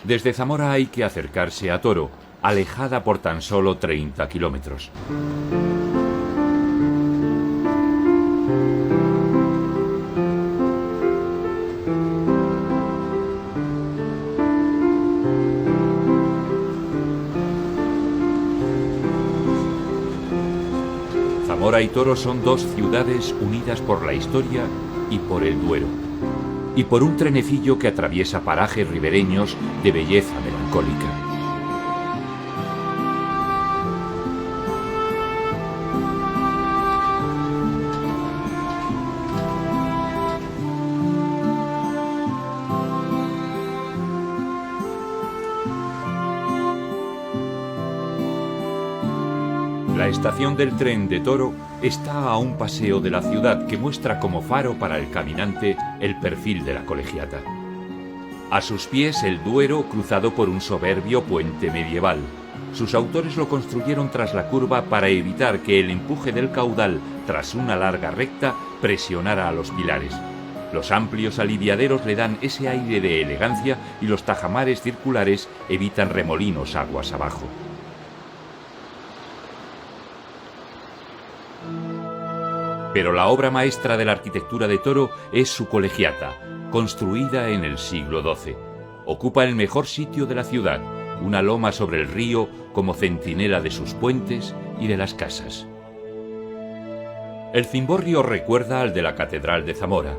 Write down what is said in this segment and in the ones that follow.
Desde Zamora hay que acercarse a Toro, alejada por tan solo 30 kilómetros. Zamora y Toro son dos ciudades unidas por la historia y por el Duero, y por un trenecillo que atraviesa parajes ribereños de belleza melancólica. La estación del tren de Toro está a un paseo de la ciudad que muestra como faro para el caminante el perfil de la colegiata. A sus pies el Duero cruzado por un soberbio puente medieval. Sus autores lo construyeron tras la curva para evitar que el empuje del caudal tras una larga recta presionara a los pilares. Los amplios aliviaderos le dan ese aire de elegancia y los tajamares circulares evitan remolinos aguas abajo. Pero la obra maestra de la arquitectura de Toro es su colegiata, construida en el siglo XII. Ocupa el mejor sitio de la ciudad, una loma sobre el río como centinela de sus puentes y de las casas. El cimborrio recuerda al de la Catedral de Zamora.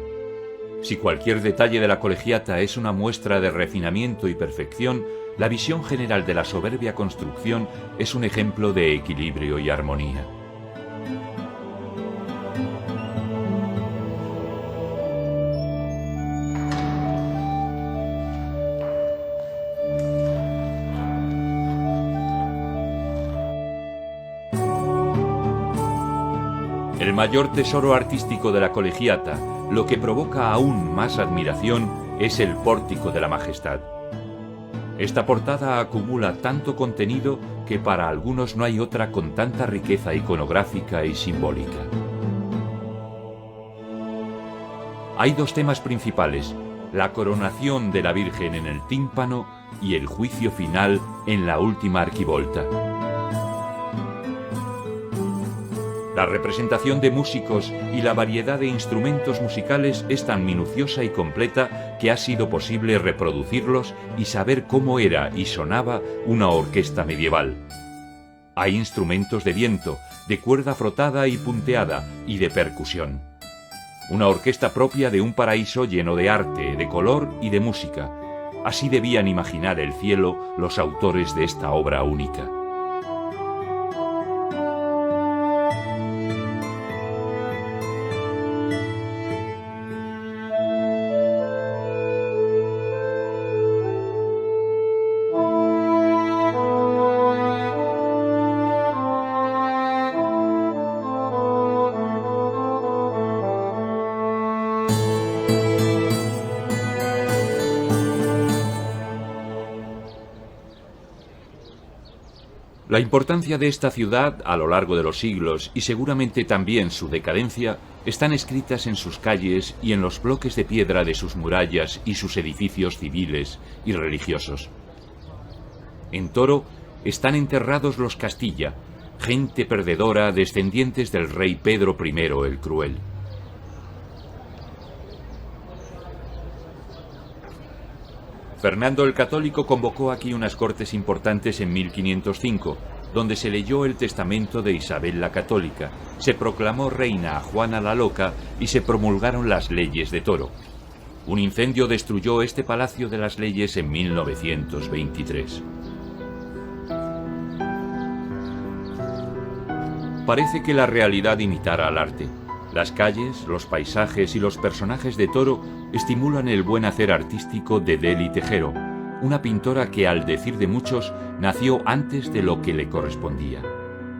Si cualquier detalle de la colegiata es una muestra de refinamiento y perfección, la visión general de la soberbia construcción es un ejemplo de equilibrio y armonía. El mayor tesoro artístico de la colegiata, lo que provoca aún más admiración, es el Pórtico de la Majestad. Esta portada acumula tanto contenido que para algunos no hay otra con tanta riqueza iconográfica y simbólica. Hay dos temas principales: la coronación de la Virgen en el tímpano y el juicio final en la última arquivolta. La representación de músicos y la variedad de instrumentos musicales es tan minuciosa y completa que ha sido posible reproducirlos y saber cómo era y sonaba una orquesta medieval. Hay instrumentos de viento, de cuerda frotada y punteada y de percusión. Una orquesta propia de un paraíso lleno de arte, de color y de música. Así debían imaginar el cielo los autores de esta obra única. La importancia de esta ciudad a lo largo de los siglos y seguramente también su decadencia están escritas en sus calles y en los bloques de piedra de sus murallas y sus edificios civiles y religiosos. En Toro están enterrados los Castilla, gente perdedora descendientes del rey Pedro I el Cruel. Fernando el Católico convocó aquí unas cortes importantes en 1505, donde se leyó el testamento de Isabel la Católica, se proclamó reina a Juana la Loca y se promulgaron las leyes de Toro. Un incendio destruyó este Palacio de las Leyes en 1923. Parece que la realidad imitara al arte. Las calles, los paisajes y los personajes de Toro estimulan el buen hacer artístico de Deli Tejero, una pintora que, al decir de muchos, nació antes de lo que le correspondía,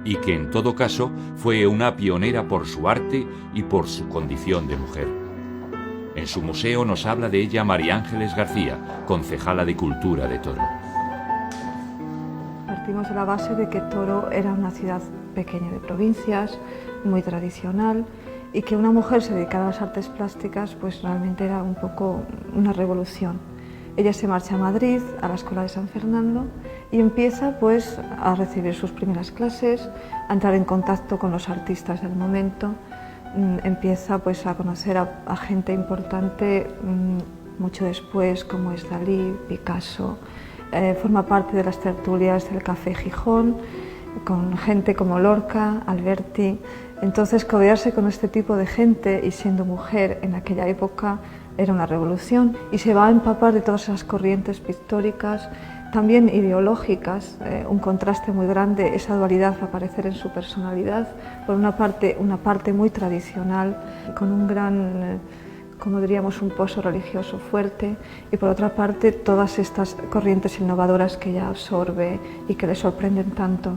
y que en todo caso fue una pionera por su arte y por su condición de mujer. En su museo nos habla de ella María Ángeles García, concejala de Cultura de Toro. Partimos de la base de que Toro era una ciudad pequeña de provincias, muy tradicional, y que una mujer se dedicara a las artes plásticas pues realmente era un poco una revolución. Ella se marcha a Madrid, a la Escuela de San Fernando, y empieza pues a recibir sus primeras clases, a entrar en contacto con los artistas del momento, empieza pues a conocer a gente importante mucho después, como es Dalí, Picasso, forma parte de las tertulias del Café Gijón, con gente como Lorca, Alberti. Entonces, codearse con este tipo de gente y siendo mujer en aquella época era una revolución, y se va a empapar de todas esas corrientes pictóricas, también ideológicas, un contraste muy grande, esa dualidad va a aparecer en su personalidad, por una parte muy tradicional, con un gran, como diríamos, un pozo religioso fuerte, y por otra parte todas estas corrientes innovadoras que ella absorbe y que le sorprenden tanto.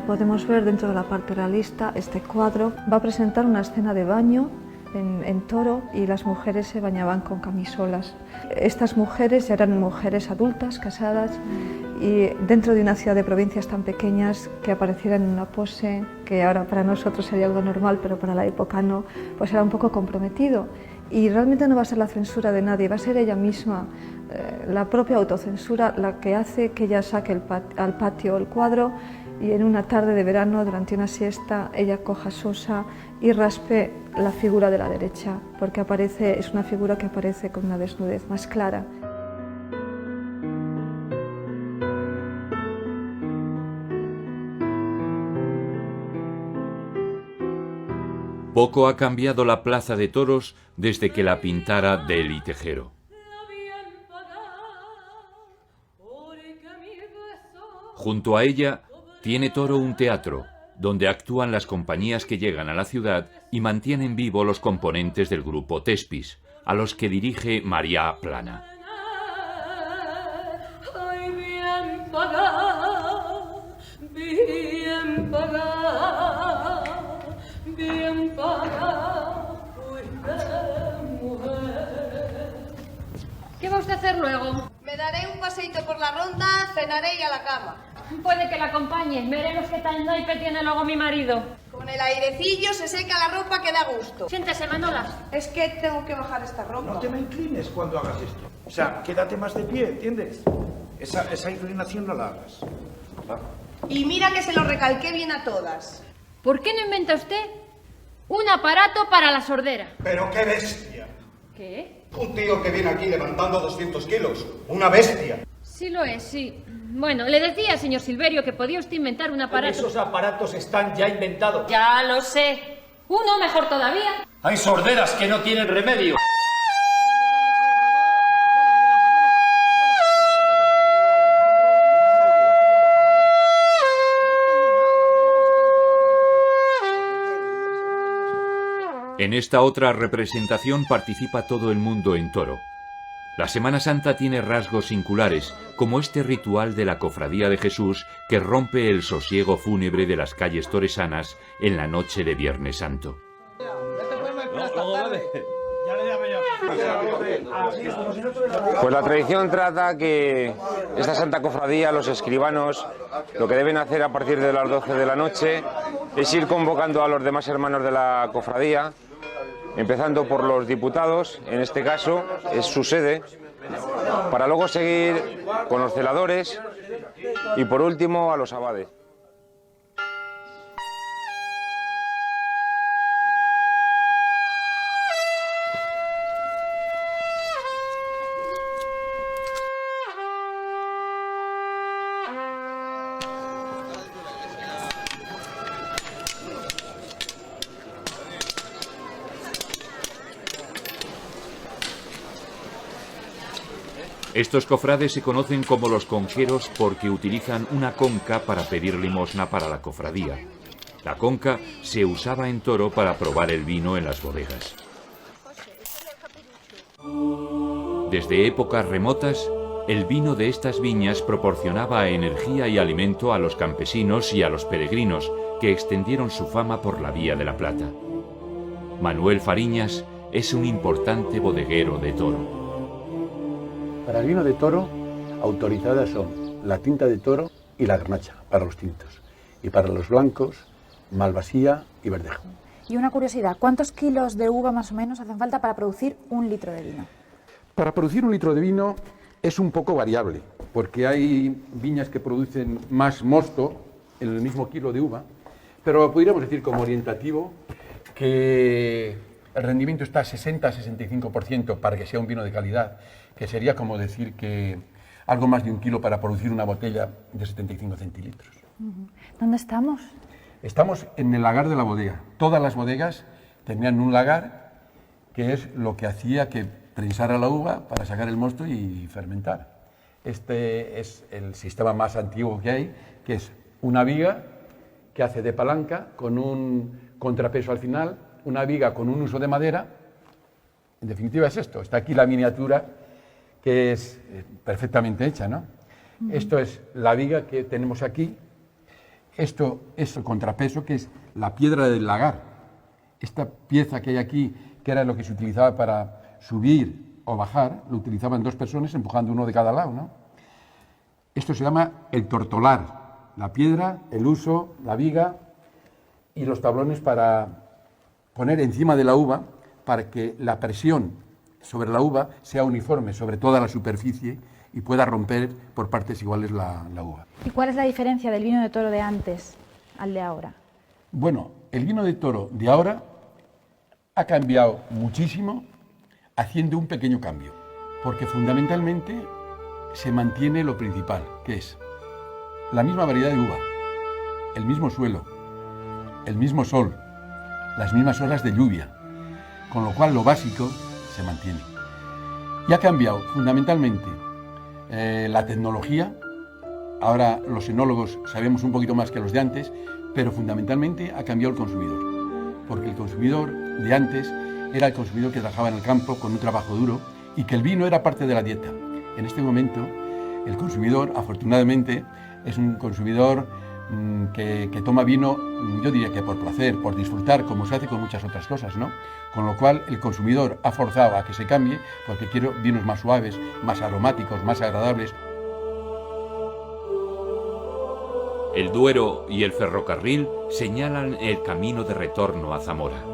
Podemos ver dentro de la parte realista este cuadro, va a presentar una escena de baño en Toro, y las mujeres se bañaban con camisolas. Estas mujeres ya eran mujeres adultas, casadas, y dentro de una ciudad de provincias tan pequeñas, que aparecieran en una pose que ahora para nosotros sería algo normal, pero para la época no, pues era un poco comprometido. Y realmente no va a ser la censura de nadie, va a ser ella misma, la propia autocensura, la que hace que ella saque al patio el cuadro, y en una tarde de verano, durante una siesta, ella coja sosa y raspe la figura de la derecha, porque es una figura que aparece con una desnudez más clara. Poco ha cambiado la Plaza de Toros desde que la pintara Delí Tejero. Junto a ella tiene Toro un teatro, donde actúan las compañías que llegan a la ciudad y mantienen vivo los componentes del grupo Thespis, a los que dirige María Plana. ¿Qué va usted a hacer luego? Me daré un paseíto por la ronda, cenaré y a la cama. Puede que la acompañe. Veremos qué tal naipe tiene luego mi marido. Con el airecillo se seca la ropa que da gusto. Siéntese, Manolas. Es que tengo que bajar esta ropa. No te me inclines cuando hagas esto. O sea, quédate más de pie, ¿entiendes? Esa inclinación no la hagas. ¿Va? Y mira que se lo recalqué bien a todas. ¿Por qué no inventa usted un aparato para la sordera? ¡Pero qué bestia! ¿Qué? Un tío que viene aquí levantando 200 kilos. ¡Una bestia! Sí lo es, sí. Bueno, le decía, señor Silverio, que podía usted inventar un aparato. Esos aparatos están ya inventados. Ya lo sé. Uno mejor todavía. Hay sorderas que no tienen remedio. En esta otra representación participa todo el mundo en Toro. La Semana Santa tiene rasgos singulares, como este ritual de la Cofradía de Jesús que rompe el sosiego fúnebre de las calles toresanas en la noche de Viernes Santo. Pues la tradición trata que esta Santa Cofradía, los escribanos, lo que deben hacer a partir de las 12 de la noche es ir convocando a los demás hermanos de la cofradía, empezando por los diputados, en este caso es su sede, para luego seguir con los celadores y por último a los abades. Estos cofrades se conocen como los conjeros porque utilizan una conca para pedir limosna para la cofradía. La conca se usaba en Toro para probar el vino en las bodegas. Desde épocas remotas, el vino de estas viñas proporcionaba energía y alimento a los campesinos y a los peregrinos, que extendieron su fama por la Vía de la Plata. Manuel Fariñas es un importante bodeguero de Toro. Para el vino de Toro, autorizadas son la tinta de Toro y la garnacha, para los tintos. Y para los blancos, Malvasía y Verdejo. Y una curiosidad, ¿cuántos kilos de uva más o menos hacen falta para producir un litro de vino? Para producir 1 litro de vino es un poco variable, porque hay viñas que producen más mosto en el mismo kilo de uva, pero podríamos decir como orientativo que el rendimiento está a 60-65% para que sea un vino de calidad, que sería como decir que algo más de 1 kilo para producir una botella de 75 centilitros. ¿Dónde estamos? Estamos en el lagar de la bodega. Todas las bodegas tenían un lagar, que es lo que hacía que prensara la uva para sacar el mosto y fermentar. Este es el sistema más antiguo que hay, que es una viga que hace de palanca con un contrapeso al final, una viga con un uso de madera. En definitiva es esto. Está aquí la miniatura, que es perfectamente hecha, ¿no? Esto es la viga que tenemos aquí. Esto es el contrapeso, que es la piedra del lagar. Esta pieza que hay aquí, que era lo que se utilizaba para subir o bajar, lo utilizaban 2 personas empujando uno de cada lado, ¿no? Esto se llama el tortolar, la piedra, el uso, la viga y los tablones para poner encima de la uva para que la presión sobre la uva sea uniforme sobre toda la superficie y pueda romper por partes iguales la uva. ¿Y cuál es la diferencia del vino de toro de antes al de ahora? Bueno, el vino de toro de ahora ha cambiado muchísimo haciendo un pequeño cambio, porque fundamentalmente se mantiene lo principal, que es la misma variedad de uva, el mismo suelo, el mismo sol, las mismas horas de lluvia, con lo cual lo básico se mantiene. Y ha cambiado fundamentalmente la tecnología. Ahora los enólogos sabemos un poquito más que los de antes, pero fundamentalmente ha cambiado el consumidor, porque el consumidor de antes era el consumidor que trabajaba en el campo con un trabajo duro y que el vino era parte de la dieta. En este momento, el consumidor, afortunadamente, es un consumidor que toma vino, yo diría que por placer, por disfrutar, como se hace con muchas otras cosas, ¿no? Con lo cual, el consumidor ha forzado a que se cambie, porque quiere vinos más suaves, más aromáticos, más agradables. El Duero y el ferrocarril señalan el camino de retorno a Zamora.